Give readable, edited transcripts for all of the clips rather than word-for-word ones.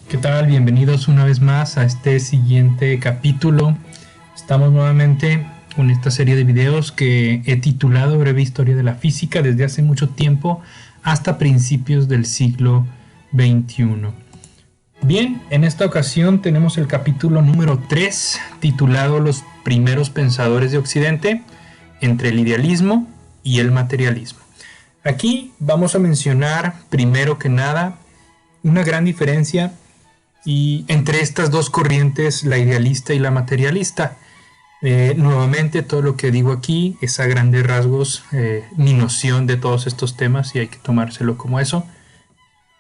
¿Qué tal? Bienvenidos una vez más a este siguiente capítulo. Estamos nuevamente con esta serie de videos que he titulado Breve Historia de la Física desde hace mucho tiempo hasta principios del siglo XXI. Bien, en esta ocasión tenemos el capítulo número 3 titulado Los primeros pensadores de Occidente entre el idealismo y el materialismo. Aquí vamos a mencionar primero que nada una gran diferencia y entre estas dos corrientes, la idealista y la materialista. Nuevamente todo lo que digo aquí es a grandes rasgos mi noción de todos estos temas y hay que tomárselo como eso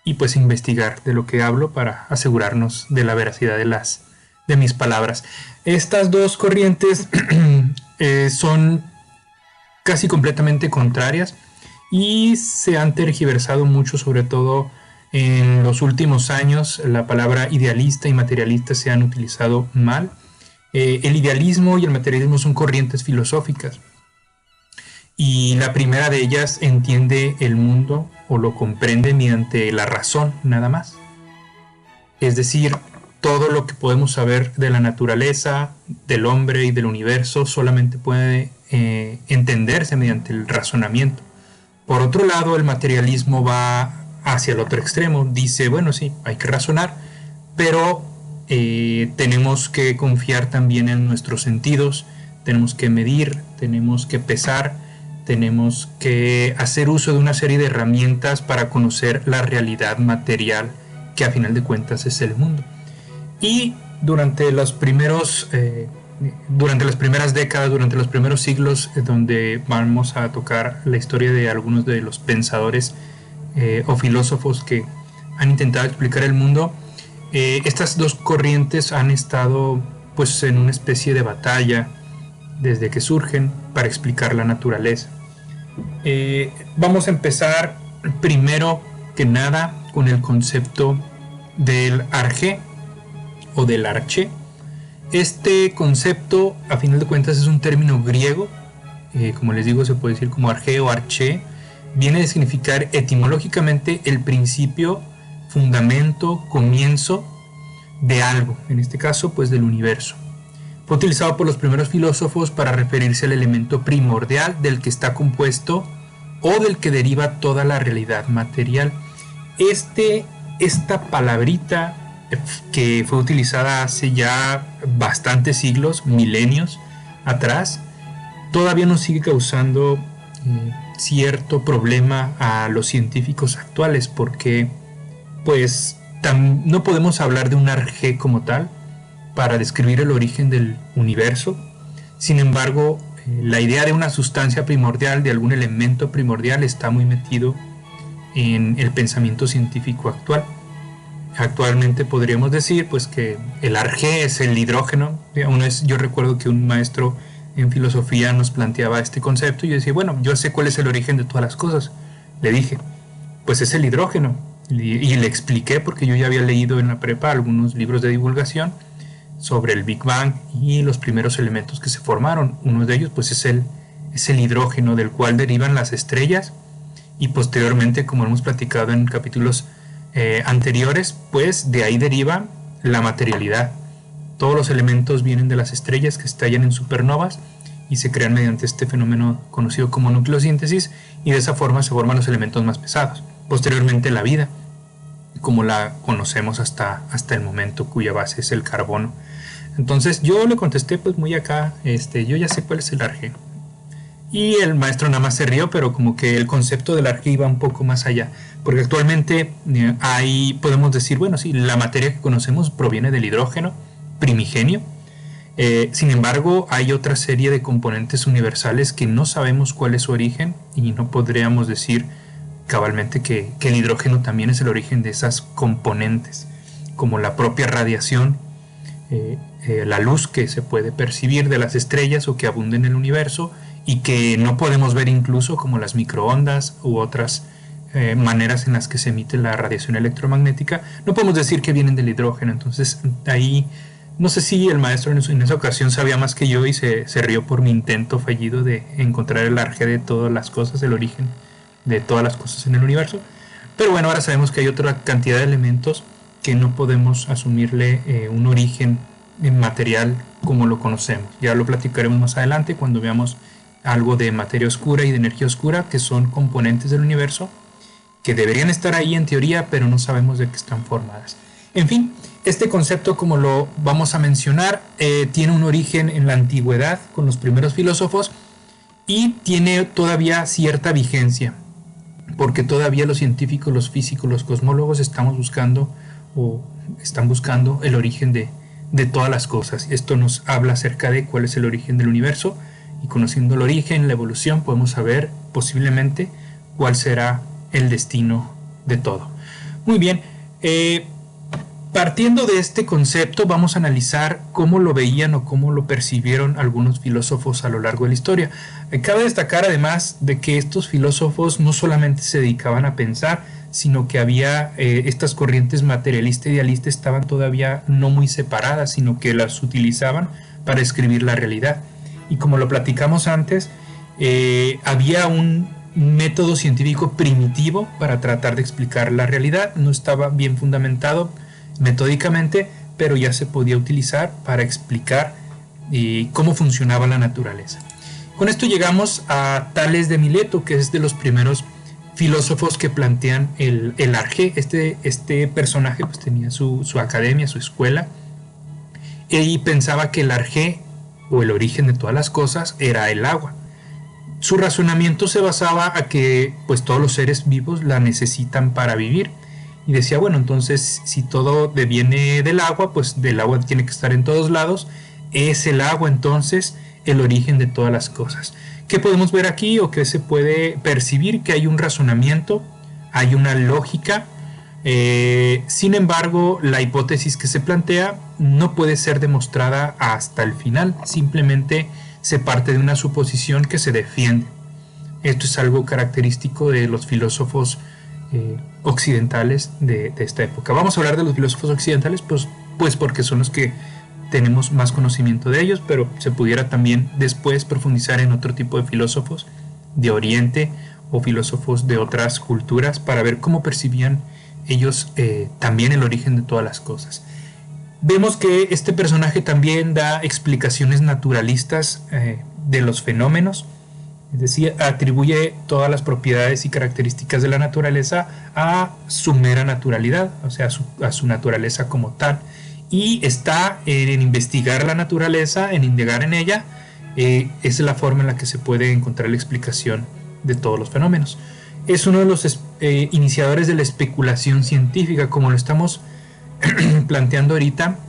y pues investigar de lo que hablo para asegurarnos de la veracidad de mis palabras. Estas dos corrientes son casi completamente contrarias y se han tergiversado mucho, sobre todo en los últimos años. La palabra idealista y materialista se han utilizado mal. El idealismo y el materialismo son corrientes filosóficas y la primera de ellas entiende el mundo o lo comprende mediante la razón nada más. Es decir, todo lo que podemos saber de la naturaleza, del hombre y del universo solamente puede entenderse mediante el razonamiento. Por otro lado, el materialismo va hacia el otro extremo. Dice, bueno, sí, hay que razonar, pero tenemos que confiar también en nuestros sentidos, tenemos que medir, tenemos que pesar, tenemos que hacer uso de una serie de herramientas para conocer la realidad material que a final de cuentas es el mundo. Y durante las primeras décadas, durante los primeros siglos, donde vamos a tocar la historia de algunos de los pensadores o filósofos que han intentado explicar el mundo, estas dos corrientes han estado pues en una especie de batalla desde que surgen para explicar la naturaleza. Vamos a empezar primero que nada con el concepto del arjé o del arché. Este concepto, a final de cuentas, es un término griego, como les digo, se puede decir como arjé o arché. Viene de significar etimológicamente el principio, fundamento, comienzo de algo, en este caso pues del universo. Fue utilizado por los primeros filósofos para referirse al elemento primordial del que está compuesto o del que deriva toda la realidad material. Esta palabrita que fue utilizada hace ya bastantes siglos, milenios atrás, todavía nos sigue causando cierto problema a los científicos actuales, porque pues no podemos hablar de un arjé como tal para describir el origen del universo. Sin embargo, la idea de una sustancia primordial, de algún elemento primordial, está muy metido en el pensamiento científico actual. Actualmente podríamos decir pues que el arjé es el hidrógeno. Yo recuerdo que un maestro en filosofía nos planteaba este concepto y yo decía, bueno, yo sé cuál es el origen de todas las cosas. Le dije, pues es el hidrógeno. Y le expliqué, porque yo ya había leído en la prepa algunos libros de divulgación sobre el Big Bang y los primeros elementos que se formaron. Uno de ellos pues es el hidrógeno, del cual derivan las estrellas, y posteriormente, como hemos platicado en capítulos anteriores, pues de ahí deriva la materialidad. Todos los elementos vienen de las estrellas que estallan en supernovas y se crean mediante este fenómeno conocido como nucleosíntesis, y de esa forma se forman los elementos más pesados. Posteriormente la vida, como la conocemos hasta el momento, cuya base es el carbono. Entonces yo le contesté pues muy acá, yo ya sé cuál es el arjé. Y el maestro nada más se rió, pero como que el concepto del arjé iba un poco más allá, porque actualmente ahí podemos decir, bueno, sí, la materia que conocemos proviene del hidrógeno primigenio. Sin embargo, hay otra serie de componentes universales que no sabemos cuál es su origen, y no podríamos decir cabalmente que el hidrógeno también es el origen de esas componentes, como la propia radiación, la luz que se puede percibir de las estrellas o que abunda en el universo y que no podemos ver, incluso como las microondas u otras maneras en las que se emite la radiación electromagnética. No podemos decir que vienen del hidrógeno. Entonces ahí no sé si el maestro en esa ocasión sabía más que yo y se rió por mi intento fallido de encontrar el arjé de todas las cosas, el origen de todas las cosas en el universo. Pero bueno, ahora sabemos que hay otra cantidad de elementos que no podemos asumirle un origen material como lo conocemos. Ya lo platicaremos más adelante cuando veamos algo de materia oscura y de energía oscura, que son componentes del universo que deberían estar ahí en teoría, pero no sabemos de qué están formadas. En fin, este concepto, como lo vamos a mencionar, tiene un origen en la antigüedad con los primeros filósofos y tiene todavía cierta vigencia, porque todavía los científicos, los físicos, los cosmólogos están buscando el origen de todas las cosas. Esto nos habla acerca de cuál es el origen del universo, y conociendo el origen, la evolución, podemos saber posiblemente cuál será el destino de todo. Muy bien, partiendo de este concepto, vamos a analizar cómo lo veían o cómo lo percibieron algunos filósofos a lo largo de la historia. Cabe destacar además de que estos filósofos no solamente se dedicaban a pensar, sino que había estas corrientes materialista e idealista estaban todavía no muy separadas, sino que las utilizaban para escribir la realidad. Y como lo platicamos antes, había un método científico primitivo para tratar de explicar la realidad. No estaba bien fundamentado metódicamente, pero ya se podía utilizar para explicar cómo funcionaba la naturaleza. Con esto llegamos a Tales de Mileto, que es de los primeros filósofos que plantean el arjé. Este personaje pues tenía su academia, su escuela, y pensaba que el arjé, o el origen de todas las cosas, era el agua. Su razonamiento se basaba a que pues todos los seres vivos la necesitan para vivir, y decía, bueno, entonces si todo deviene del agua, pues del agua tiene que estar en todos lados, es el agua entonces el origen de todas las cosas. ¿Qué podemos ver aquí o qué se puede percibir? Que hay un razonamiento, hay una lógica. Sin embargo, la hipótesis que se plantea no puede ser demostrada hasta el final, simplemente se parte de una suposición que se defiende. Esto es algo característico de los filósofos occidentales de esta época. Vamos a hablar de los filósofos occidentales pues porque son los que tenemos más conocimiento de ellos, pero se pudiera también después profundizar en otro tipo de filósofos de Oriente o filósofos de otras culturas para ver cómo percibían ellos también el origen de todas las cosas. Vemos que este personaje también da explicaciones naturalistas de los fenómenos, es decir, atribuye todas las propiedades y características de la naturaleza a su mera naturalidad, o sea, a su naturaleza como tal, y está en investigar la naturaleza, en indagar en ella. Es la forma en la que se puede encontrar la explicación de todos los fenómenos. Es uno de los iniciadores de la especulación científica, como lo estamos planteando ahorita.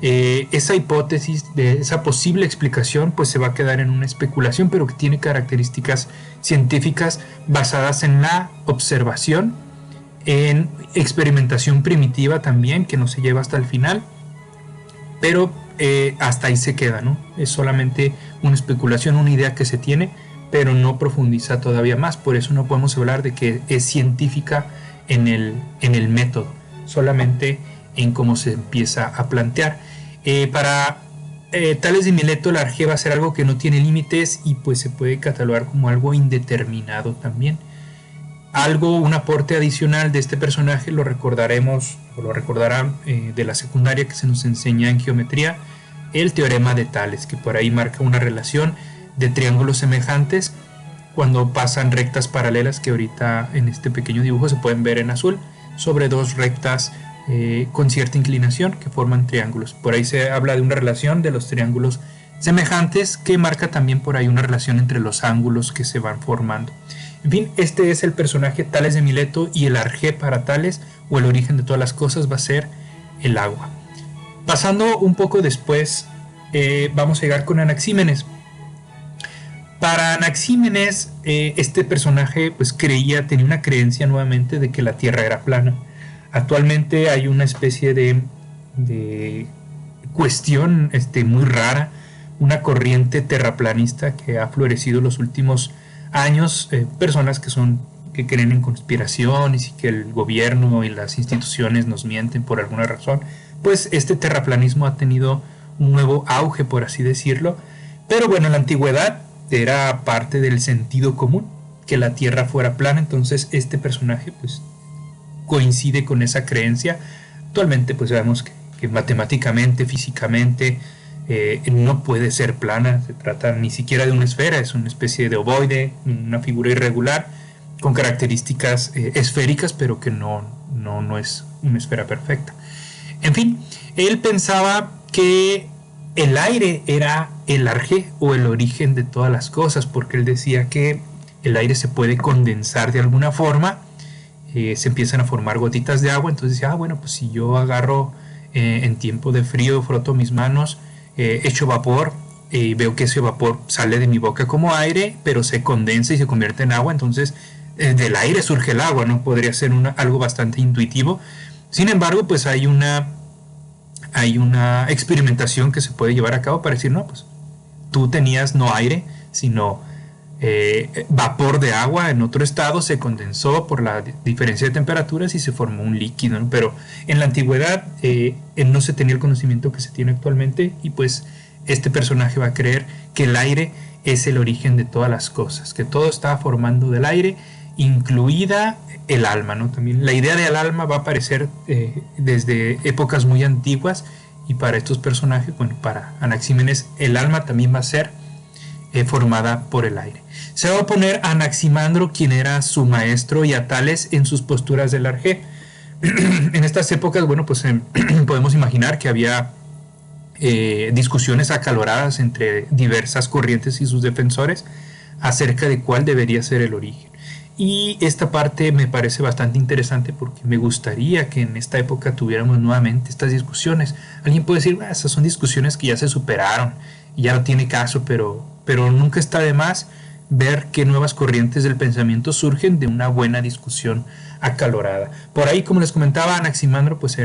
Esa hipótesis de esa posible explicación pues se va a quedar en una especulación, pero que tiene características científicas basadas en la observación, en experimentación primitiva también, que no se lleva hasta el final, pero hasta ahí se queda, ¿no? Es solamente una especulación, una idea que se tiene, pero no profundiza todavía más. Por eso no podemos hablar de que es científica en el método, solamente en cómo se empieza a plantear. Para Tales de Mileto, el arjé va a ser algo que no tiene límites y pues se puede catalogar como algo indeterminado también. Un aporte adicional de este personaje lo recordaremos o lo recordarán de la secundaria, que se nos enseña en geometría, el teorema de Tales, que por ahí marca una relación de triángulos semejantes cuando pasan rectas paralelas, que ahorita en este pequeño dibujo se pueden ver en azul, sobre dos rectas con cierta inclinación que forman triángulos. Por ahí se habla de una relación de los triángulos semejantes, que marca también por ahí una relación entre los ángulos que se van formando. En fin, este es el personaje Tales de Mileto, y el arjé para Tales, o el origen de todas las cosas, va a ser el agua. Pasando un poco después, vamos a llegar con Anaxímenes. Para Anaxímenes, este personaje pues tenía una creencia nuevamente de que la Tierra era plana. Actualmente hay una especie de cuestión muy rara, una corriente terraplanista que ha florecido los últimos años, personas que creen en conspiraciones y que el gobierno y las instituciones nos mienten por alguna razón. Pues este terraplanismo ha tenido un nuevo auge, por así decirlo, pero bueno, en la antigüedad era parte del sentido común que la Tierra fuera plana. Entonces este personaje pues coincide con esa creencia. Actualmente pues sabemos que matemáticamente, físicamente, no puede ser plana, se trata ni siquiera de una esfera, es una especie de ovoide, una figura irregular con características esféricas, pero que no es una esfera perfecta. En fin, él pensaba que el aire era el arjé o el origen de todas las cosas, porque él decía que el aire se puede condensar de alguna forma, se empiezan a formar gotitas de agua, entonces decía, bueno, pues si yo agarro en tiempo de frío, froto mis manos, echo vapor y veo que ese vapor sale de mi boca como aire, pero se condensa y se convierte en agua, entonces del aire surge el agua, ¿no? Podría ser algo bastante intuitivo. Sin embargo, pues hay una experimentación que se puede llevar a cabo para decir, no, pues tú tenías no aire, sino vapor de agua en otro estado, se condensó por la diferencia de temperaturas y se formó un líquido, ¿no? Pero en la antigüedad no se tenía el conocimiento que se tiene actualmente, y pues este personaje va a creer que el aire es el origen de todas las cosas, que todo está formando del aire, incluida el alma, ¿no? También la idea del alma va a aparecer desde épocas muy antiguas, y para estos personajes, bueno, para Anaxímenes, el alma también va a ser formada por el aire. Se va a oponer a Anaximandro, quien era su maestro, y a Tales en sus posturas del arjé. En estas épocas, bueno, pues podemos imaginar que había discusiones acaloradas entre diversas corrientes y sus defensores acerca de cuál debería ser el origen. Y esta parte me parece bastante interesante, porque me gustaría que en esta época tuviéramos nuevamente estas discusiones. Alguien puede decir, esas son discusiones que ya se superaron y ya no tiene caso, pero nunca está de más ver qué nuevas corrientes del pensamiento surgen de una buena discusión acalorada. Por ahí, como les comentaba, Anaximandro pues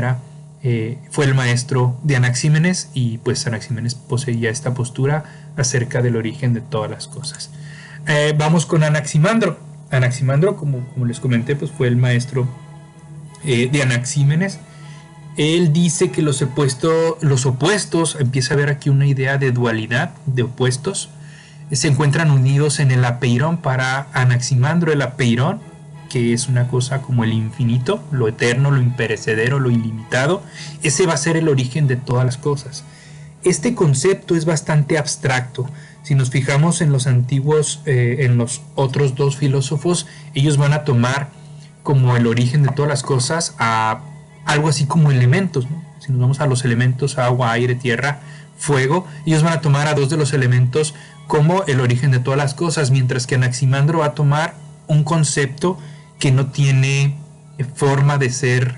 fue el maestro de Anaxímenes, y pues Anaxímenes poseía esta postura acerca del origen de todas las cosas. Vamos con Anaximandro. Anaximandro, como les comenté, pues fue el maestro de Anaxímenes. Él dice que los opuestos, empieza a haber aquí una idea de dualidad, de opuestos, se encuentran unidos en el apeirón. Para Anaximandro, el apeirón, que es una cosa como el infinito, lo eterno, lo imperecedero, lo ilimitado, ese va a ser el origen de todas las cosas. Este concepto es bastante abstracto. Si nos fijamos en los antiguos, en los otros dos filósofos, ellos van a tomar como el origen de todas las cosas a algo así como elementos, ¿no? Si nos vamos a los elementos agua, aire, tierra, fuego, ellos van a tomar a dos de los elementos como el origen de todas las cosas, mientras que Anaximandro va a tomar un concepto que no tiene forma de ser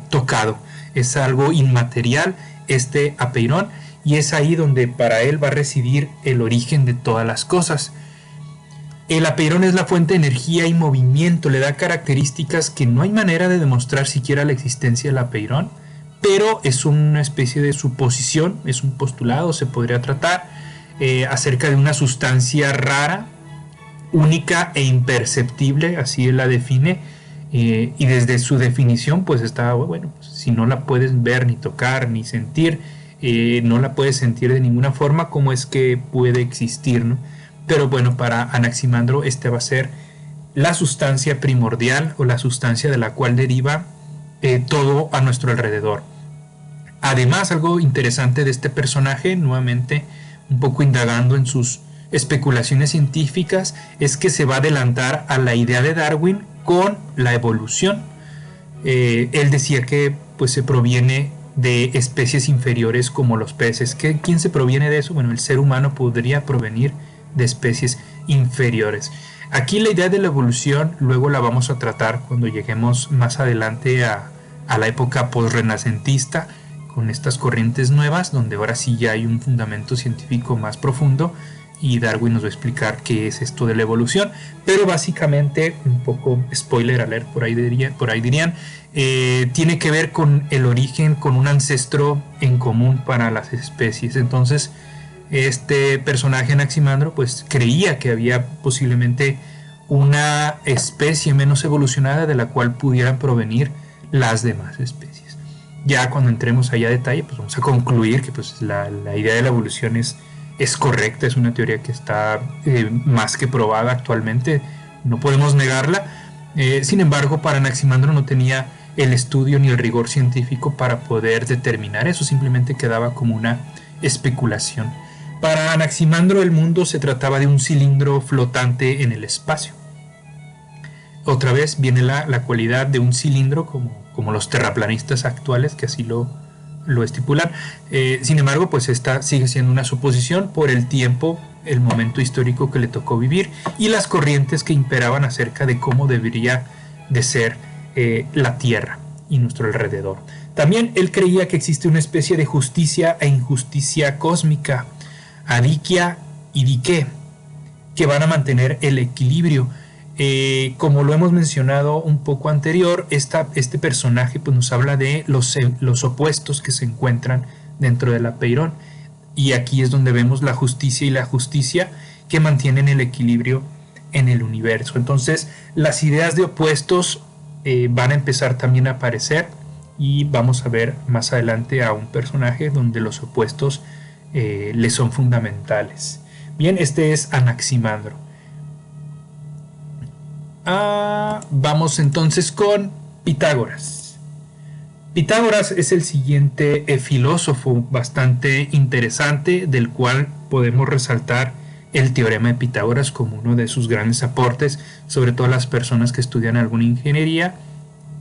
tocado, es algo inmaterial, este apeirón, y es ahí donde para él va a residir el origen de todas las cosas. El apeirón es la fuente de energía y movimiento, le da características que no hay manera de demostrar siquiera la existencia del apeirón, pero es una especie de suposición, es un postulado, se podría tratar acerca de una sustancia rara, única e imperceptible, así él la define, y desde su definición pues está, bueno, pues, si no la puedes ver, ni tocar, ni sentir, no la puedes sentir de ninguna forma, ¿cómo es que puede existir, no? Pero bueno, para Anaximandro este va a ser la sustancia primordial, o la sustancia de la cual deriva todo a nuestro alrededor. Además, algo interesante de este personaje, nuevamente un poco indagando en sus especulaciones científicas, es que se va a adelantar a la idea de Darwin con la evolución. Él decía que pues se proviene de especies inferiores como los peces. ¿Quién se proviene de eso? Bueno, el ser humano podría provenir de especies inferiores. Aquí la idea de la evolución luego la vamos a tratar cuando lleguemos más adelante a la época posrenacentista, con estas corrientes nuevas, donde ahora sí ya hay un fundamento científico más profundo, y Darwin nos va a explicar qué es esto de la evolución. Pero básicamente, un poco spoiler alert, por ahí dirían, tiene que ver con el origen, con un ancestro en común para las especies. Entonces este personaje Anaximandro pues creía que había posiblemente una especie menos evolucionada de la cual pudieran provenir las demás especies. Ya cuando entremos allá a detalle, pues vamos a concluir que pues la idea de la evolución es correcta, es una teoría que está más que probada actualmente, no podemos negarla. Sin embargo, para Anaximandro no tenía el estudio ni el rigor científico para poder determinar eso, simplemente quedaba como una especulación. Para Anaximandro el mundo se trataba de un cilindro flotante en el espacio. Otra vez viene la cualidad de un cilindro como los terraplanistas actuales que así lo estipulan. Sin embargo, pues esta sigue siendo una suposición por el tiempo, el momento histórico que le tocó vivir y las corrientes que imperaban acerca de cómo debería de ser la Tierra y nuestro alrededor. También él creía que existe una especie de justicia e injusticia cósmica, adiquia y dique, que van a mantener el equilibrio. Como lo hemos mencionado un poco anterior, este personaje pues, nos habla de los opuestos que se encuentran dentro del apeirón. Y aquí es donde vemos la justicia y la justicia que mantienen el equilibrio en el universo. Entonces, las ideas de opuestos van a empezar también a aparecer y vamos a ver más adelante a un personaje donde los opuestos le son fundamentales. Bien, este es Anaximandro. Vamos entonces con Pitágoras. Pitágoras es el siguiente filósofo bastante interesante, del cual podemos resaltar el teorema de Pitágoras como uno de sus grandes aportes, sobre todo a las personas que estudian alguna ingeniería,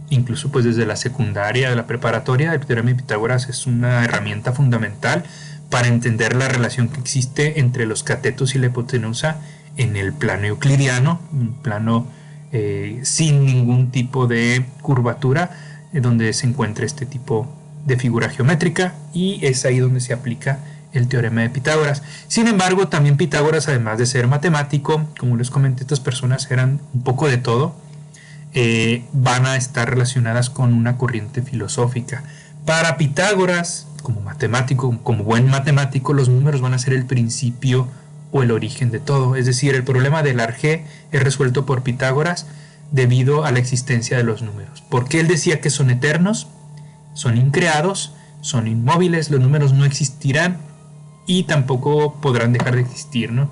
incluso pues desde la secundaria, de la preparatoria. El teorema de Pitágoras es una herramienta fundamental para entender la relación que existe entre los catetos y la hipotenusa en el plano euclidiano, un plano sin ningún tipo de curvatura, donde se encuentra este tipo de figura geométrica, y es ahí donde se aplica el teorema de Pitágoras. Sin embargo, también Pitágoras, además de ser matemático, como les comenté, estas personas eran un poco de todo, van a estar relacionadas con una corriente filosófica. Para Pitágoras, como matemático, como buen matemático, los números van a ser el principio o el origen de todo. Es decir, el problema del arjé es resuelto por Pitágoras debido a la existencia de los números. Porque él decía que son eternos, son increados, son inmóviles, los números no existirán y tampoco podrán dejar de existir, ¿no?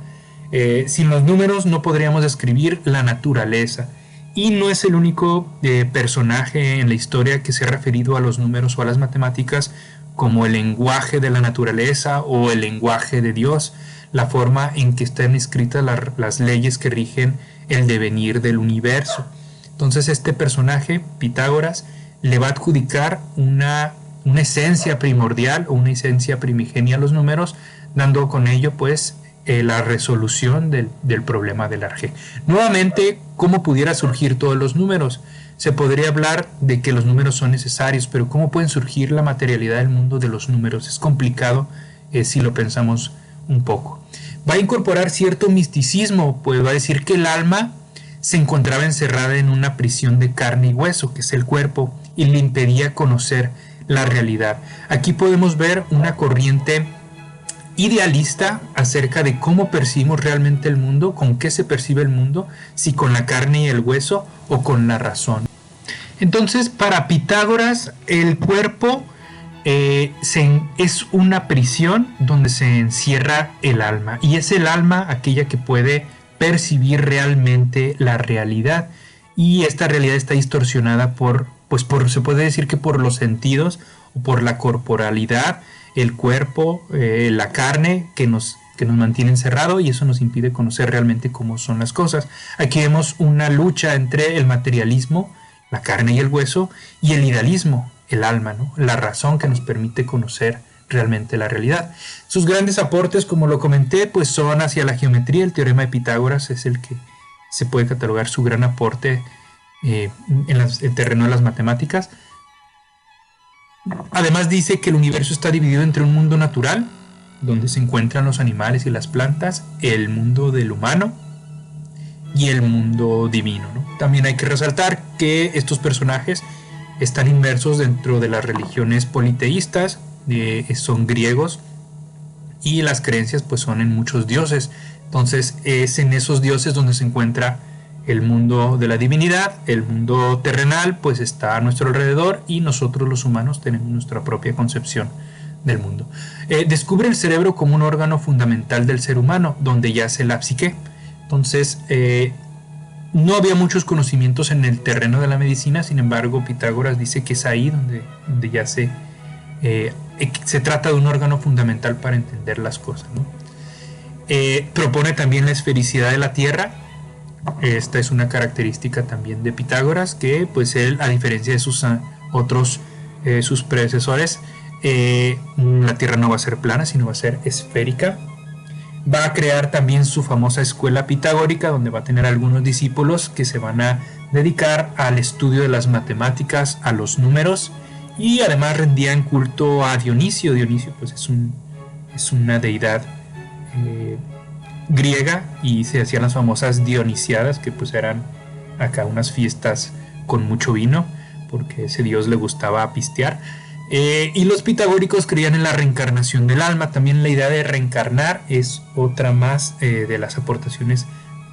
Sin los números no podríamos describir la naturaleza. Y no es el único personaje en la historia que se ha referido a los números o a las matemáticas como el lenguaje de la naturaleza o el lenguaje de Dios, la forma en que están escritas las leyes que rigen el devenir del universo. Entonces este personaje, Pitágoras, le va a adjudicar una esencia primordial o una esencia primigenia a los números, dando con ello pues la resolución del problema del arjé. Nuevamente, ¿cómo pudiera surgir todos los números? Se podría hablar de que los números son necesarios, pero ¿cómo pueden surgir la materialidad del mundo de los números? Es complicado si lo pensamos un poco. Va a incorporar cierto misticismo, pues va a decir que el alma se encontraba encerrada en una prisión de carne y hueso, que es el cuerpo, y le impedía conocer la realidad. Aquí podemos ver una corriente idealista acerca de cómo percibimos realmente el mundo, con qué se percibe el mundo, si con la carne y el hueso o con la razón. Entonces, para Pitágoras, el cuerpo es una prisión donde se encierra el alma, y es el alma aquella que puede percibir realmente la realidad, y esta realidad está distorsionada se puede decir que por los sentidos o por la corporalidad, el cuerpo, la carne que nos mantiene encerrado, y eso nos impide conocer realmente cómo son las cosas. Aquí vemos una lucha entre el materialismo, la carne y el hueso, y el idealismo, el alma, ¿no? La razón que nos permite conocer realmente la realidad. Sus grandes aportes, como lo comenté, pues son hacia la geometría. El teorema de Pitágoras es el que se puede catalogar su gran aporte en el terreno de las matemáticas. Además dice que el universo está dividido entre un mundo natural, donde se encuentran los animales y las plantas, el mundo del humano y el mundo divino, ¿no? También hay que resaltar que estos personajes están inmersos dentro de las religiones politeístas, son griegos, y las creencias pues son en muchos dioses. Entonces es en esos dioses donde se encuentra el mundo de la divinidad. El mundo terrenal pues está a nuestro alrededor, y nosotros los humanos tenemos nuestra propia concepción del mundo. Descubre el cerebro como un órgano fundamental del ser humano, donde yace la psique. Entonces No había muchos conocimientos en el terreno de la medicina, sin embargo, Pitágoras dice que es ahí donde ya se trata de un órgano fundamental para entender las cosas, ¿no? Propone también la esfericidad de la Tierra. Esta es una característica también de Pitágoras, que pues él, a diferencia de sus sus predecesores, la Tierra no va a ser plana, sino va a ser esférica. Va a crear también su famosa escuela pitagórica, donde va a tener algunos discípulos que se van a dedicar al estudio de las matemáticas, a los números, y además rendían culto a Dionisio. Dionisio pues es una deidad griega, y se hacían las famosas Dionisiadas, que pues eran acá unas fiestas con mucho vino, porque a ese dios le gustaba pistear. Y los pitagóricos creían en la reencarnación del alma. También la idea de reencarnar es otra más de las aportaciones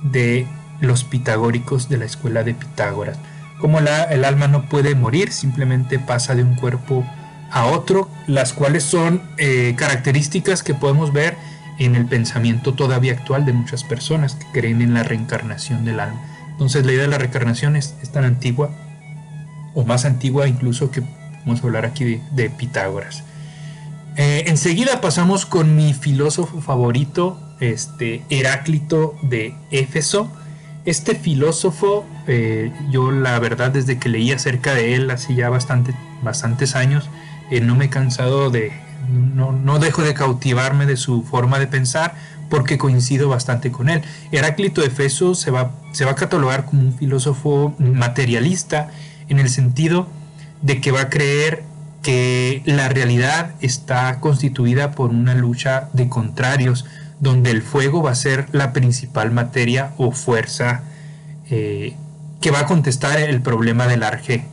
de los pitagóricos de la escuela de Pitágoras. Como el alma no puede morir, simplemente pasa de un cuerpo a otro, las cuales son características que podemos ver en el pensamiento todavía actual de muchas personas que creen en la reencarnación del alma. Entonces la idea de la reencarnación es tan antigua, o más antigua incluso, que vamos a hablar aquí de Pitágoras. Enseguida pasamos con mi filósofo favorito, Heráclito de Éfeso. Este filósofo, yo la verdad desde que leí acerca de él hace ya bastantes años, no me he cansado no dejo de cautivarme de su forma de pensar, porque coincido bastante con él. Heráclito de Éfeso se va a catalogar como un filósofo materialista, en el sentido de que va a creer que la realidad está constituida por una lucha de contrarios, donde el fuego va a ser la principal materia o fuerza que va a contestar el problema del arjé.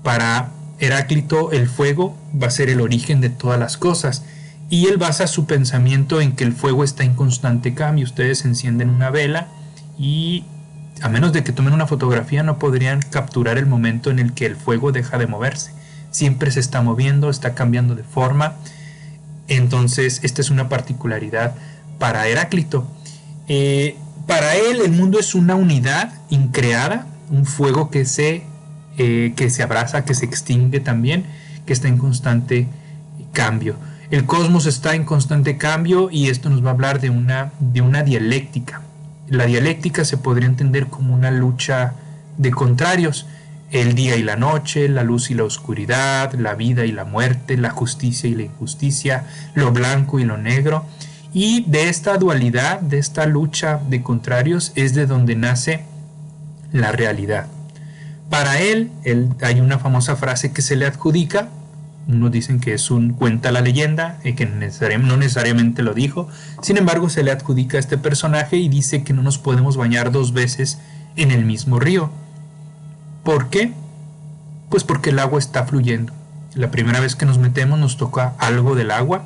Para Heráclito, el fuego va a ser el origen de todas las cosas, y él basa su pensamiento en que el fuego está en constante cambio. Ustedes encienden una vela y, a menos de que tomen una fotografía, no podrían capturar el momento en el que el fuego deja de moverse. Siempre se está moviendo, está cambiando de forma. Entonces, esta es una particularidad para Heráclito. Para él, el mundo es una unidad increada, un fuego que se abraza, que se extingue también, que está en constante cambio. El cosmos está en constante cambio, y esto nos va a hablar de una dialéctica. La dialéctica se podría entender como una lucha de contrarios: el día y la noche, la luz y la oscuridad, la vida y la muerte, la justicia y la injusticia, lo blanco y lo negro. Y de esta dualidad, de esta lucha de contrarios, es de donde nace la realidad. Para él hay una famosa frase que se le adjudica. Unos dicen que cuenta la leyenda, que no necesariamente lo dijo. Sin embargo, se le adjudica a este personaje y dice que no nos podemos bañar dos veces en el mismo río. ¿Por qué? Pues porque el agua está fluyendo. La primera vez que nos metemos nos toca algo del agua,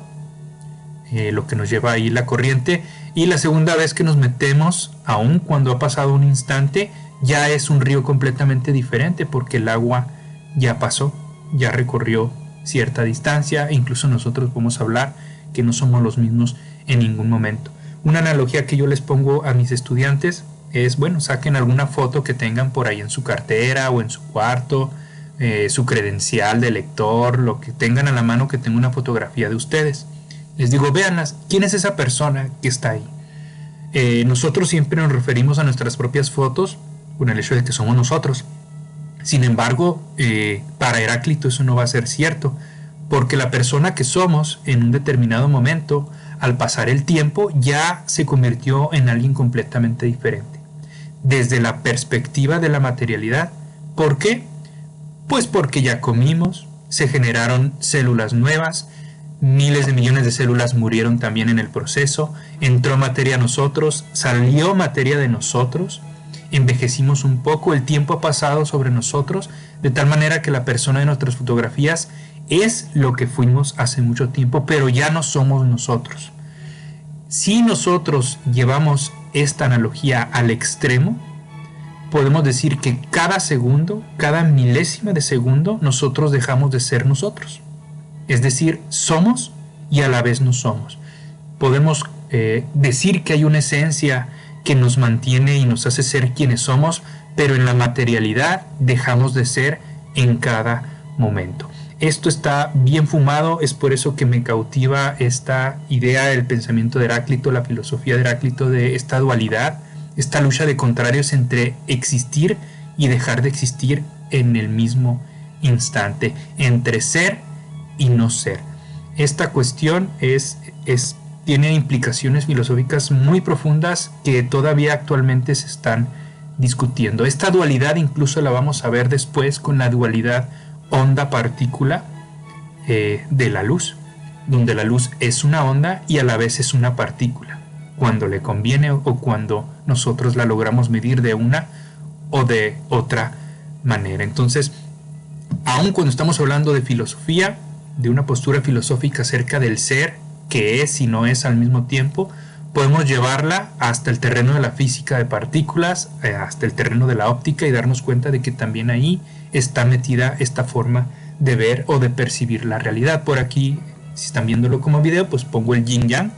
lo que nos lleva ahí la corriente, y la segunda vez que nos metemos, aun cuando ha pasado un instante, ya es un río completamente diferente, porque el agua ya pasó, ya recorrió cierta distancia, e incluso nosotros podemos hablar que no somos los mismos en ningún momento. Una analogía que yo les pongo a mis estudiantes es, bueno, saquen alguna foto que tengan por ahí en su cartera o en su cuarto, su credencial de lector, lo que tengan a la mano que tenga una fotografía de ustedes. Les digo, véanlas, ¿quién es esa persona que está ahí? Nosotros siempre nos referimos a nuestras propias fotos con el hecho de que somos nosotros. Sin embargo, para Heráclito eso no va a ser cierto, porque la persona que somos en un determinado momento, al pasar el tiempo, ya se convirtió en alguien completamente diferente, desde la perspectiva de la materialidad. ¿Por qué? Pues porque ya comimos, se generaron células nuevas, miles de millones de células murieron también en el proceso, entró materia a nosotros, salió materia de nosotros, envejecimos un poco, el tiempo ha pasado sobre nosotros, de tal manera que la persona de nuestras fotografías es lo que fuimos hace mucho tiempo, pero ya no somos nosotros. Si nosotros llevamos esta analogía al extremo, podemos decir que cada segundo, cada milésima de segundo, nosotros dejamos de ser nosotros. Es decir, somos y a la vez no somos. Podemos decir que hay una esencia que nos mantiene y nos hace ser quienes somos, pero en la materialidad dejamos de ser en cada momento. Esto está bien fumado, es por eso que me cautiva esta idea del pensamiento de Heráclito, la filosofía de Heráclito, de esta dualidad, esta lucha de contrarios entre existir y dejar de existir en el mismo instante, entre ser y no ser. Esta cuestión tiene implicaciones filosóficas muy profundas que todavía actualmente se están discutiendo. Esta dualidad incluso la vamos a ver después con la dualidad onda-partícula de la luz, donde la luz es una onda y a la vez es una partícula, cuando le conviene o cuando nosotros la logramos medir de una o de otra manera. Entonces, aun cuando estamos hablando de filosofía, de una postura filosófica acerca del ser, que es y no es al mismo tiempo, podemos llevarla hasta el terreno de la física de partículas, hasta el terreno de la óptica, y darnos cuenta de que también ahí está metida esta forma de ver o de percibir la realidad. Por aquí, si están viéndolo como video, pues pongo el yin yang,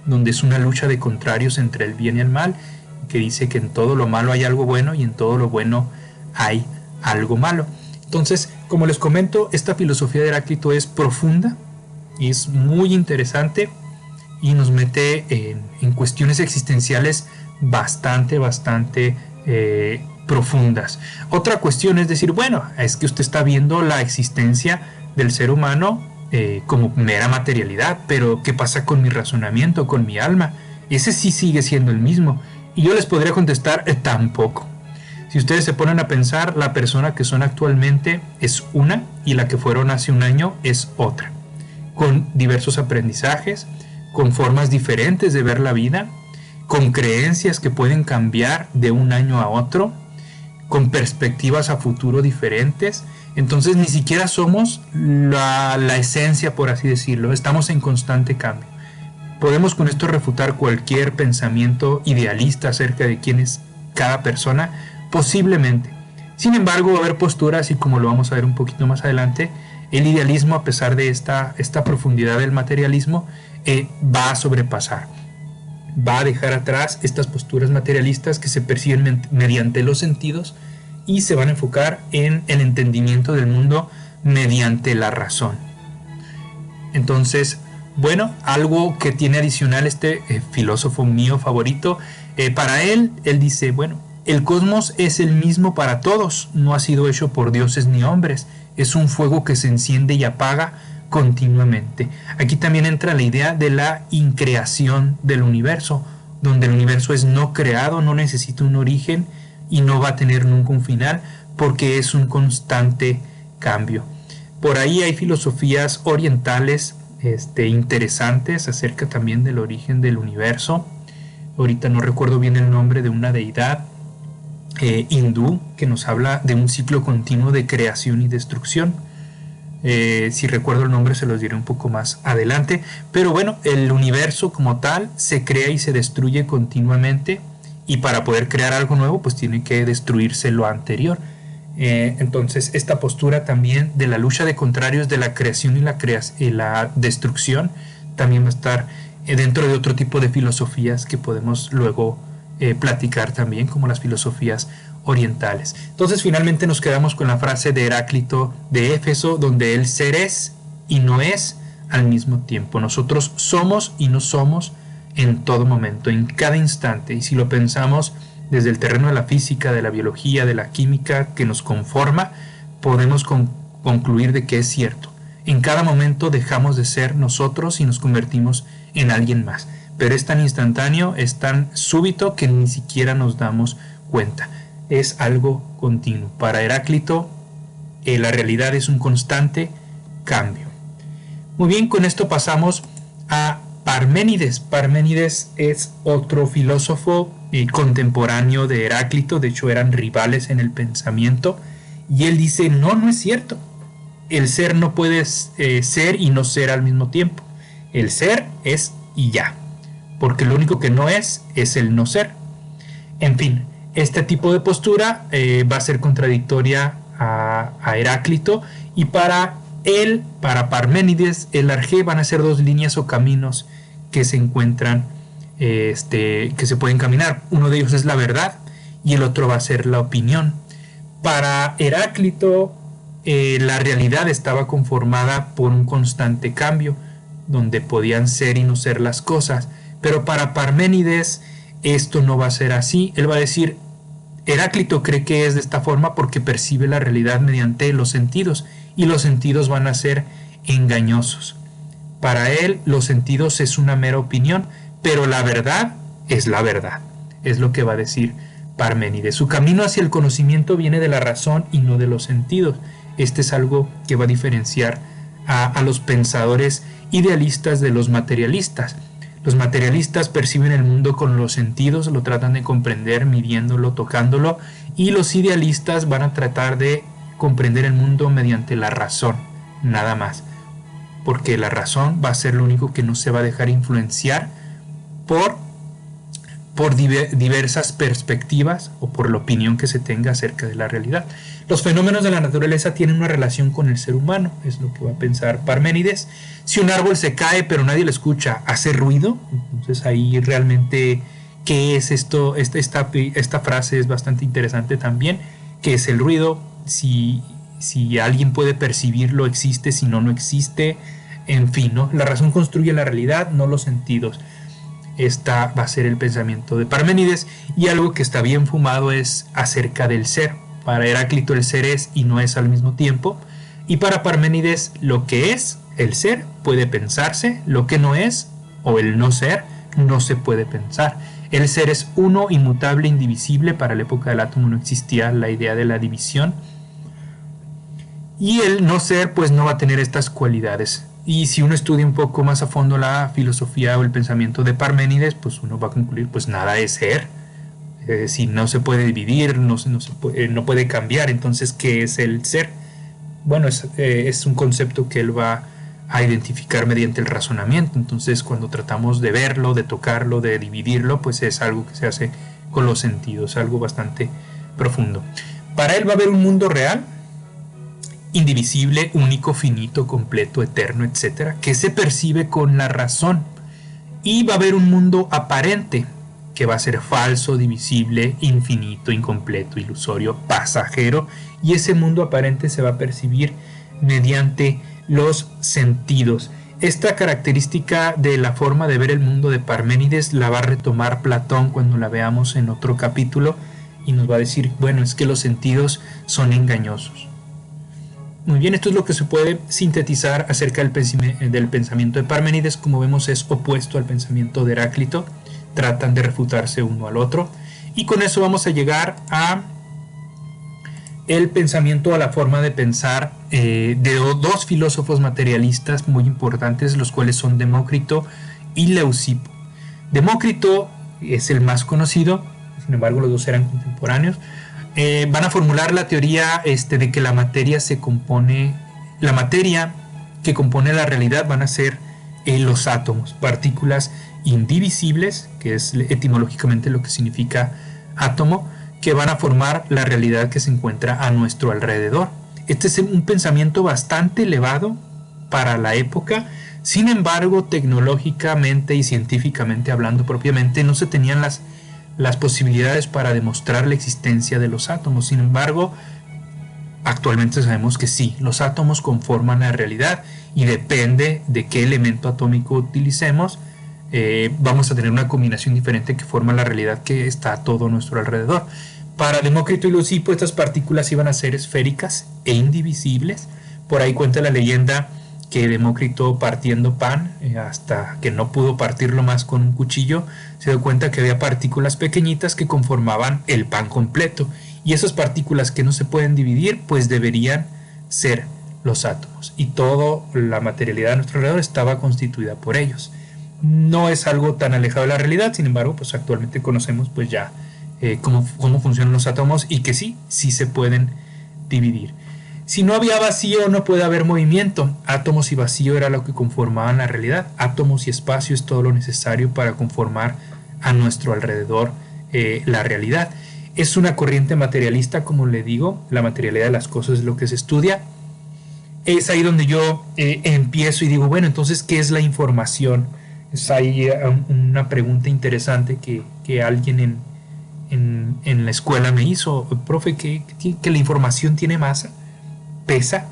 donde es una lucha de contrarios entre el bien y el mal, que dice que en todo lo malo hay algo bueno y en todo lo bueno hay algo malo. Entonces, como les comento, esta filosofía de Heráclito es profunda y es muy interesante y nos mete en cuestiones existenciales bastante profundas. Otra cuestión es decir, bueno, es que usted está viendo la existencia del ser humano como mera materialidad, pero ¿qué pasa con mi razonamiento, con mi alma? Ese sí sigue siendo el mismo. Y yo les podría contestar, tampoco. Si ustedes se ponen a pensar, la persona que son actualmente es una y la que fueron hace un año es otra, con diversos aprendizajes, con formas diferentes de ver la vida, con creencias que pueden cambiar de un año a otro, con perspectivas a futuro diferentes. Entonces ni siquiera somos la esencia, por así decirlo, estamos en constante cambio. Podemos con esto refutar cualquier pensamiento idealista acerca de quién es cada persona, posiblemente. Sin embargo, va a haber posturas, y como lo vamos a ver un poquito más adelante, el idealismo, a pesar de esta profundidad del materialismo, va a sobrepasar. Va a dejar atrás estas posturas materialistas que se perciben mediante los sentidos y se van a enfocar en el entendimiento del mundo mediante la razón. Entonces, bueno, algo que tiene adicional este filósofo mío favorito, para él dice, bueno, el cosmos es el mismo para todos, no ha sido hecho por dioses ni hombres, es un fuego que se enciende y apaga continuamente. Aquí también entra la idea de la increación del universo, donde el universo es no creado, no necesita un origen y no va a tener nunca un final, porque es un constante cambio. Por ahí hay filosofías orientales interesantes acerca también del origen del universo. Ahorita no recuerdo bien el nombre de una deidad hindú que nos habla de un ciclo continuo de creación y destrucción. Si recuerdo el nombre se los diré un poco más adelante, pero bueno, el universo como tal se crea y se destruye continuamente, y para poder crear algo nuevo pues tiene que destruirse lo anterior. Entonces esta postura también de la lucha de contrarios de la creación y la destrucción también va a estar dentro de otro tipo de filosofías que podemos luego platicar también, como las filosofías orientales. Entonces finalmente nos quedamos con la frase de Heráclito de Éfeso, donde el ser es y no es al mismo tiempo. Nosotros somos y no somos en todo momento, en cada instante. Y si lo pensamos desde el terreno de la física, de la biología, de la química que nos conforma, podemos concluir de que es cierto. En cada momento dejamos de ser nosotros y nos convertimos en alguien más. Pero es tan instantáneo, es tan súbito que ni siquiera nos damos cuenta. Es algo continuo. Para Heráclito, la realidad es un constante cambio. Muy bien, con esto pasamos a Parménides. Parménides es otro filósofo contemporáneo de Heráclito. De hecho, eran rivales en el pensamiento. Y él dice, no es cierto. El ser no puede ser y no ser al mismo tiempo. El ser es y ya. Porque lo único que no es el no ser. En fin, este tipo de postura va a ser contradictoria a Heráclito, y para Parménides, el arjé van a ser dos líneas o caminos que se encuentran que se pueden caminar. Uno de ellos es la verdad y el otro va a ser la opinión. Para Heráclito, la realidad estaba conformada por un constante cambio, donde podían ser y no ser las cosas. Pero para Parménides esto no va a ser así. Él va a decir, Heráclito cree que es de esta forma porque percibe la realidad mediante los sentidos, y los sentidos van a ser engañosos. Para él, los sentidos es una mera opinión, pero la verdad es la verdad. Es lo que va a decir Parménides. Su camino hacia el conocimiento viene de la razón y no de los sentidos. Este es algo que va a diferenciar a los pensadores idealistas de los materialistas. Los materialistas perciben el mundo con los sentidos, lo tratan de comprender midiéndolo, tocándolo, y los idealistas van a tratar de comprender el mundo mediante la razón, nada más. Porque la razón va a ser lo único que no se va a dejar influenciar por diversas perspectivas o por la opinión que se tenga acerca de la realidad. Los fenómenos de la naturaleza tienen una relación con el ser humano, es lo que va a pensar Parménides. Si un árbol se cae pero nadie lo escucha, ¿hace ruido? Entonces ahí realmente, ¿qué es esto? Esta frase es bastante interesante también. ¿Qué es el ruido? Si alguien puede percibirlo, existe, si no, no existe. En fin, ¿no? La razón construye la realidad, no los sentidos. Esta va a ser el pensamiento de Parménides, y algo que está bien fumado es acerca del ser. Para Heráclito el ser es y no es al mismo tiempo, y para Parménides lo que es, el ser, puede pensarse, lo que no es, o el no ser, no se puede pensar. El ser es uno, inmutable, indivisible. Para la época del átomo no existía la idea de la división, y el no ser pues no va a tener estas cualidades. Y si uno estudia un poco más a fondo la filosofía o el pensamiento de Parménides, pues uno va a concluir, pues nada es ser. Si no se puede dividir, no puede cambiar, entonces ¿qué es el ser? Bueno, es un concepto que él va a identificar mediante el razonamiento. Entonces cuando tratamos de verlo, de tocarlo, de dividirlo, pues es algo que se hace con los sentidos, algo bastante profundo. Para él va a haber un mundo real, indivisible, único, finito, completo, eterno, etcétera, que se percibe con la razón. Y va a haber un mundo aparente, que va a ser falso, divisible, infinito, incompleto, ilusorio, pasajero, y ese mundo aparente se va a percibir mediante los sentidos. Esta característica de la forma de ver el mundo de Parménides la va a retomar Platón cuando la veamos en otro capítulo, y nos va a decir, bueno, es que los sentidos son engañosos. Muy bien, esto es lo que se puede sintetizar acerca del pensamiento de Parménides. Como vemos, es opuesto al pensamiento de Heráclito. Tratan de refutarse uno al otro. Y con eso vamos a llegar a el pensamiento, a la forma de pensar de dos filósofos materialistas muy importantes, los cuales son Demócrito y Leucipo. Demócrito es el más conocido, sin embargo los dos eran contemporáneos. Van a formular la teoría de que la materia que compone la realidad van a ser los átomos, partículas indivisibles, que es etimológicamente lo que significa átomo, que van a formar la realidad que se encuentra a nuestro alrededor. Este es un pensamiento bastante elevado para la época. Sin embargo, tecnológicamente y científicamente hablando propiamente, no se tenían las posibilidades para demostrar la existencia de los átomos. Sin embargo, actualmente sabemos que sí, los átomos conforman la realidad, y depende de qué elemento atómico utilicemos, vamos a tener una combinación diferente que forma la realidad que está a todo nuestro alrededor. Para Demócrito y Leucipo, estas partículas iban a ser esféricas e indivisibles. Por ahí cuenta la leyenda que Demócrito, partiendo pan, hasta que no pudo partirlo más con un cuchillo, se dio cuenta que había partículas pequeñitas que conformaban el pan completo, y esas partículas que no se pueden dividir pues deberían ser los átomos, y toda la materialidad de nuestro alrededor estaba constituida por ellos. No es algo tan alejado de la realidad, sin embargo pues actualmente conocemos pues ya cómo funcionan los átomos, y que sí se pueden dividir. Si no había vacío, no puede haber movimiento. Átomos y vacío era lo que conformaban la realidad. Átomos y espacio es todo lo necesario para conformar a nuestro alrededor la realidad. Es una corriente materialista, como le digo. La materialidad de las cosas es lo que se estudia. Es ahí donde yo empiezo y digo, bueno, entonces, ¿qué es la información? Es ahí una pregunta interesante que alguien en la escuela me hizo, profe, que la información tiene masa, pesa,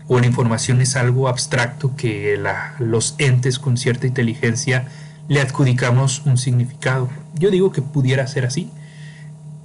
o la información es algo abstracto que los entes con cierta inteligencia le adjudicamos un significado. Yo digo que pudiera ser así,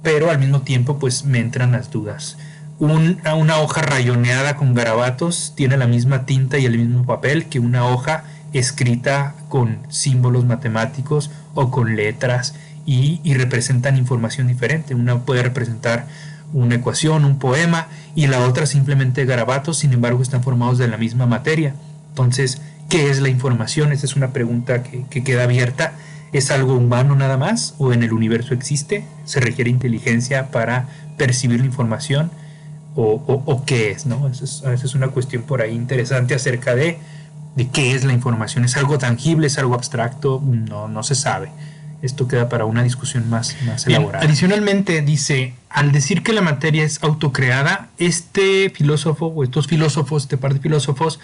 pero al mismo tiempo pues me entran las dudas. Una hoja rayoneada con garabatos tiene la misma tinta y el mismo papel que una hoja escrita con símbolos matemáticos o con letras y representan información diferente. Una puede representar una ecuación, un poema, y la otra simplemente garabatos, sin embargo están formados de la misma materia. Entonces, ¿qué es la información? Esa es una pregunta que queda abierta. ¿Es algo humano nada más? ¿O en el universo existe? ¿Se requiere inteligencia para percibir la información? ¿O qué es? ¿No? Esa es una cuestión por ahí interesante acerca de qué es la información. ¿Es algo tangible? ¿Es algo abstracto? No se sabe. Esto queda para una discusión más elaborada. Adicionalmente dice, al decir que la materia es autocreada, este filósofo o estos filósofos, este par de filósofos,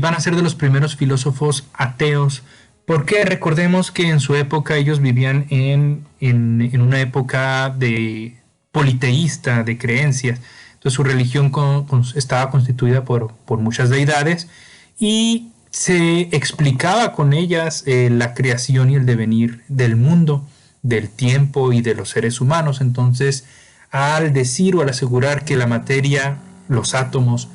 van a ser de los primeros filósofos ateos, porque recordemos que en su época ellos vivían en una época de politeísta, de creencias. Entonces su religión estaba constituida por muchas deidades y se explicaba con ellas la creación y el devenir del mundo, del tiempo y de los seres humanos. Entonces, al decir o al asegurar que la materia, los átomos,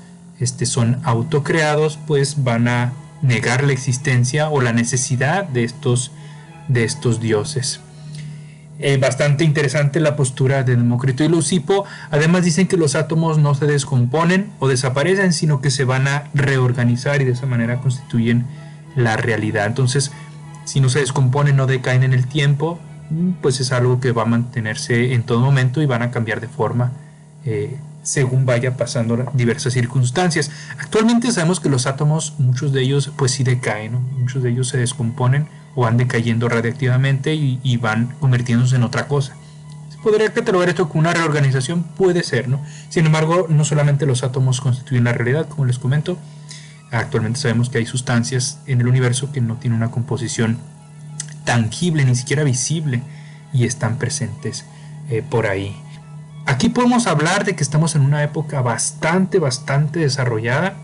son autocreados, pues van a negar la existencia o la necesidad de estos dioses. Bastante interesante la postura de Demócrito y Leucipo. Además dicen que los átomos no se descomponen o desaparecen, sino que se van a reorganizar y de esa manera constituyen la realidad. Entonces, si no se descomponen, no decaen en el tiempo, pues es algo que va a mantenerse en todo momento y van a cambiar de forma según vaya pasando diversas circunstancias. Actualmente sabemos que los átomos, muchos de ellos pues sí decaen, ¿no? Muchos de ellos se descomponen o van decayendo radiactivamente y van convirtiéndose en otra cosa. ¿Se podría catalogar esto como una reorganización? Puede ser, ¿no? Sin embargo, no solamente los átomos constituyen la realidad, como les comento. Actualmente sabemos que hay sustancias en el universo que no tienen una composición tangible, ni siquiera visible, y están presentes por ahí. Aquí podemos hablar de que estamos en una época bastante desarrollada,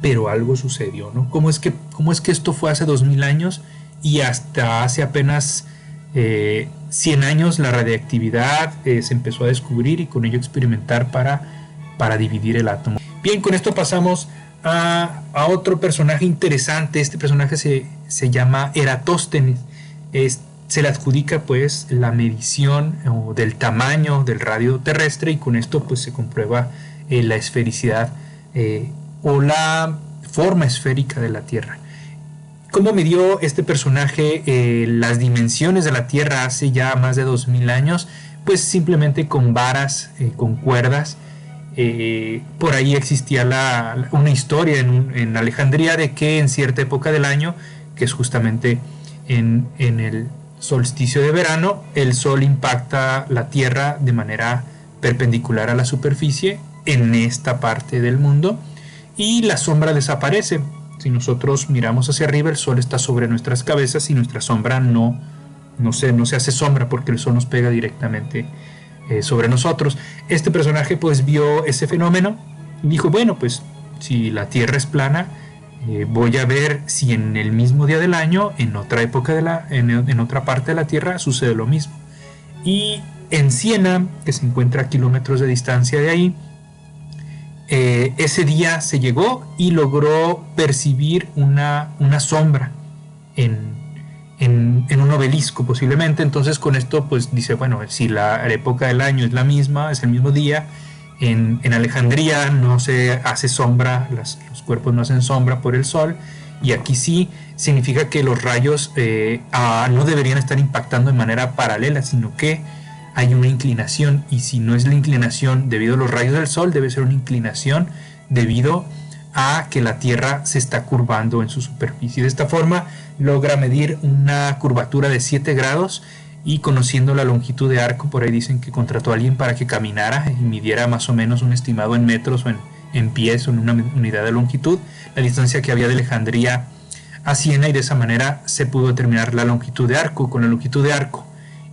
pero algo sucedió, ¿no? ¿Cómo es que esto fue hace 2000 años y hasta hace apenas 100 años la radiactividad se empezó a descubrir y con ello experimentar para dividir el átomo? Bien, con esto pasamos a otro personaje interesante. Este personaje se llama Eratóstenes. Se le adjudica pues la medición del tamaño del radio terrestre y con esto pues se comprueba la esfericidad o la forma esférica de la Tierra. ¿Cómo midió este personaje las dimensiones de la Tierra hace ya más de 2000 años? Pues simplemente con varas, con cuerdas. Por ahí existía una historia en Alejandría de que en cierta época del año, que es justamente en el solsticio de verano, el sol impacta la Tierra de manera perpendicular a la superficie en esta parte del mundo y la sombra desaparece. Si nosotros miramos hacia arriba, el sol está sobre nuestras cabezas y nuestra sombra no se hace sombra porque el sol nos pega directamente sobre nosotros. Este personaje pues vio ese fenómeno y dijo, bueno, pues si la Tierra es plana, voy a ver si en el mismo día del año, en otra época en otra parte de la Tierra sucede lo mismo. Y en Siena, que se encuentra a kilómetros de distancia de ahí, ese día se llegó y logró percibir una sombra en un obelisco posiblemente. Entonces con esto pues dice, bueno, si la época del año es la misma, es el mismo día, en Alejandría no se hace sombra, los cuerpos no hacen sombra por el sol, y aquí sí significa que los rayos no deberían estar impactando de manera paralela, sino que hay una inclinación, y si no es la inclinación debido a los rayos del sol, debe ser una inclinación debido a que la Tierra se está curvando en su superficie. De esta forma logra medir una curvatura de 7 grados y conociendo la longitud de arco, por ahí dicen que contrató a alguien para que caminara y midiera más o menos un estimado en metros o en pies o en una unidad de longitud, la distancia que había de Alejandría a Siena, y de esa manera se pudo determinar la longitud de arco. Con la longitud de arco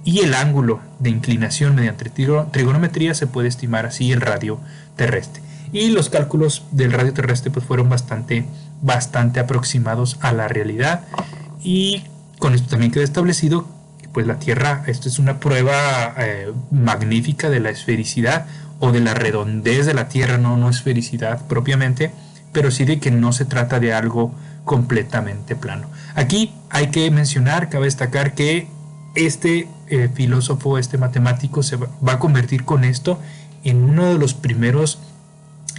y el ángulo de inclinación mediante trigonometría se puede estimar así el radio terrestre. Y los cálculos del radio terrestre pues fueron bastante aproximados a la realidad, y con esto también queda establecido que pues la Tierra, esto es una prueba magnífica de la esfericidad o de la redondez de la Tierra, no esfericidad propiamente, pero sí de que no se trata de algo completamente plano. Aquí hay que mencionar, cabe destacar que este filósofo, este matemático se va a convertir con esto en uno de los primeros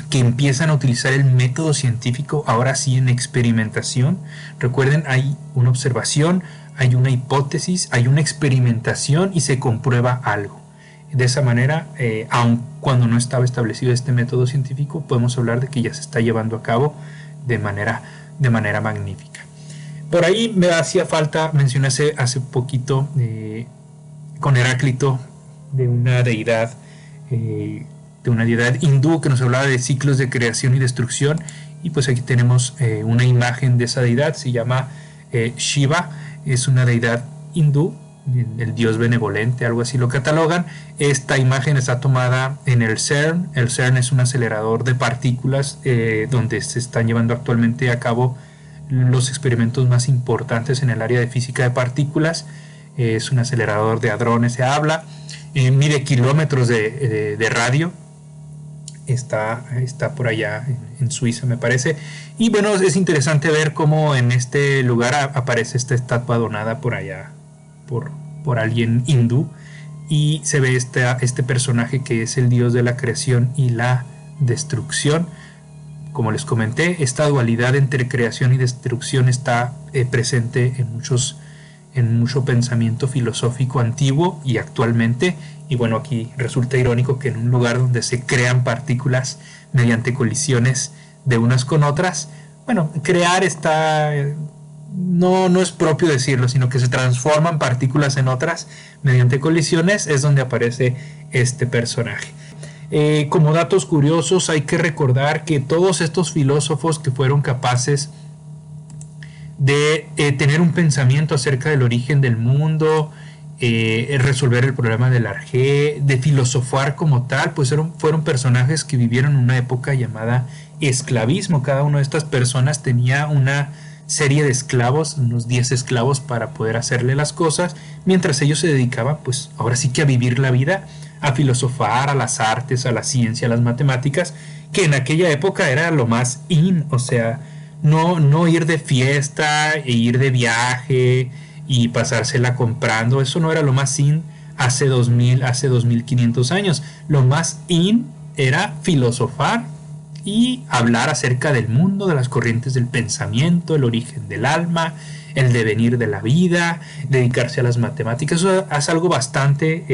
que empiezan a utilizar el método científico, ahora sí en experimentación. Recuerden, hay una observación, hay una hipótesis, hay una experimentación y se comprueba algo. De esa manera, aun cuando no estaba establecido este método científico, podemos hablar de que ya se está llevando a cabo de manera magnífica. Por ahí me hacía falta mencionarse hace poquito con Heráclito de una deidad hindú que nos hablaba de ciclos de creación y destrucción, y pues aquí tenemos una imagen de esa deidad. Se llama Shiva, es una deidad hindú, el dios benevolente, algo así lo catalogan. Esta imagen está tomada en el CERN. El CERN es un acelerador de partículas donde se están llevando actualmente a cabo los experimentos más importantes en el área de física de partículas. Es un acelerador de hadrones, se habla, mide kilómetros de radio. Está por allá en Suiza, me parece. Y bueno, es interesante ver cómo en este lugar aparece esta estatua donada por allá por alguien hindú, y se ve este personaje que es el dios de la creación y la destrucción. Como les comenté, esta dualidad entre creación y destrucción está presente en mucho pensamiento filosófico antiguo y actualmente. Y bueno, aquí resulta irónico que en un lugar donde se crean partículas mediante colisiones de unas con otras, bueno, crear está... No es propio decirlo, sino que se transforman partículas en otras mediante colisiones, es donde aparece este personaje. Como datos curiosos, hay que recordar que todos estos filósofos que fueron capaces de tener un pensamiento acerca del origen del mundo, resolver el problema del Arjé, de filosofar como tal, pues fueron personajes que vivieron en una época llamada esclavismo. Cada una de estas personas tenía una serie de esclavos, unos 10 esclavos para poder hacerle las cosas, mientras ellos se dedicaban pues ahora sí que a vivir la vida, a filosofar, a las artes, a la ciencia, a las matemáticas, que en aquella época era lo más in, o sea, no ir de fiesta e ir de viaje y pasársela comprando, eso no era lo más in hace 2500 años. Lo más in era filosofar y hablar acerca del mundo, de las corrientes del pensamiento, el origen del alma, el devenir de la vida, dedicarse a las matemáticas. Eso es algo bastante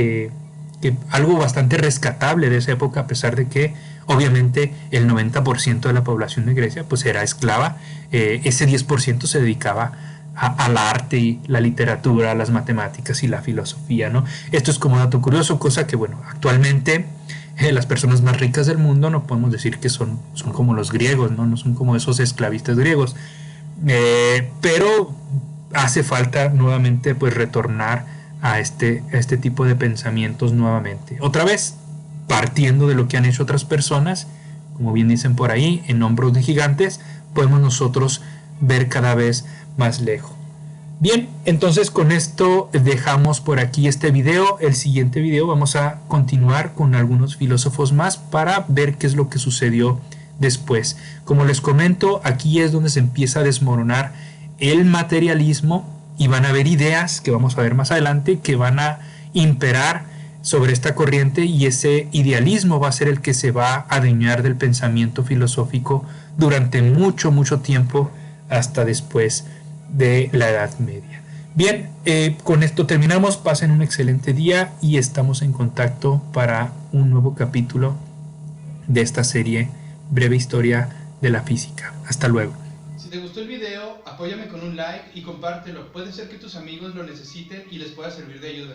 rescatable de esa época, a pesar de que obviamente el 90% de la población de Grecia pues era esclava. Ese 10% se dedicaba al arte y la literatura, las matemáticas y la filosofía, ¿no? Esto es como dato curioso, cosa que bueno, actualmente las personas más ricas del mundo no podemos decir que son como los griegos, no son como esos esclavistas griegos, pero hace falta nuevamente pues retornar a este tipo de pensamientos nuevamente, otra vez partiendo de lo que han hecho otras personas. Como bien dicen por ahí, en hombros de gigantes podemos nosotros ver cada vez más lejos. Bien, entonces con esto dejamos por aquí este video. El siguiente video vamos a continuar con algunos filósofos más para ver qué es lo que sucedió después. Como les comento, aquí es donde se empieza a desmoronar el materialismo y van a haber ideas que vamos a ver más adelante que van a imperar sobre esta corriente, y ese idealismo va a ser el que se va a adueñar del pensamiento filosófico durante mucho tiempo, hasta después de la Edad Media. Bien, con esto terminamos. Pasen un excelente día y estamos en contacto para un nuevo capítulo de esta serie Breve Historia de la Física. Hasta luego. Si te gustó el video, apóyame con un like y compártelo. Puede ser que tus amigos lo necesiten y les pueda servir de ayuda.